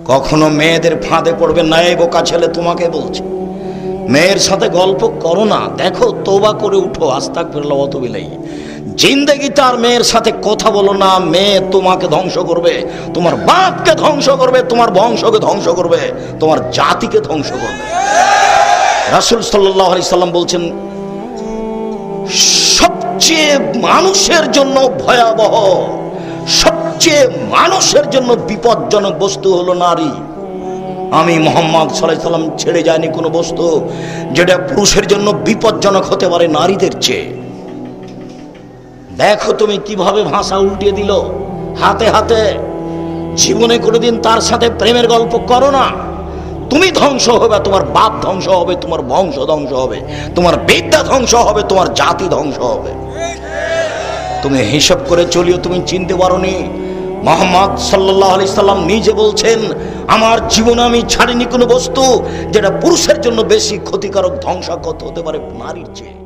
কখনো মেয়েদের ফাঁদে পড়বে না। এই বোকা ছেলে, তোমাকে বলছে, মেয়ের সাথে গল্প করো না। দেখো, তওবা করে উঠো, আস্তাগফিরুল্লাহ ওয়া আতুবু ইলাইহি। জিন্দেগিতে আর মেয়ের সাথে কথা বলো না। মেয়ে তোমাকে ধ্বংস করবে, তোমার বাপকে ধ্বংস করবে, তোমার বংশকে ধ্বংস করবে, তোমার জাতিকে ধ্বংস করবে। রাসূল সাল্লাল্লাহু আলাইহি সাল্লাম বলছেন, সবচেয়ে মানুষের জন্য ভয়াবহ, সবচেয়ে মানুষের জন্য বিপজ্জনক বস্তু হলো নারী। আমি মুহাম্মদ সাল্লাল্লাহু আলাইহি সাল্লাম ছেড়ে যায়নি কোনো বস্তু যেটা পুরুষের জন্য বিপজ্জনক হতে পারে নারীদের চেয়ে। দেখো তুমি কিভাবে ভাষা উল্টিয়ে দিল হাতে হাতে। জীবনে কোনোদিন তার সাথে প্রেমের গল্প করো না। তুমি ধ্বংস হবে, তোমার বাপ ধ্বংস হবে, তোমার বংশ ধ্বংস হবে, তোমার বিদ্যা ধ্বংস হবে, তোমার জাতি ধ্বংস হবে। তুমি হিসাব করে চলিও, তুমি চিনতে পারোনি। মুহাম্মদ সাল্লাল্লাহু আলাইহি সাল্লাম নিজে বলছেন, আমার জীবনে আমি ছাড়িনি কোনো বস্তু যেটা পুরুষের জন্য বেশি ক্ষতিকারক, ধ্বংসাত্মক হতে পারে নারীর চেয়ে।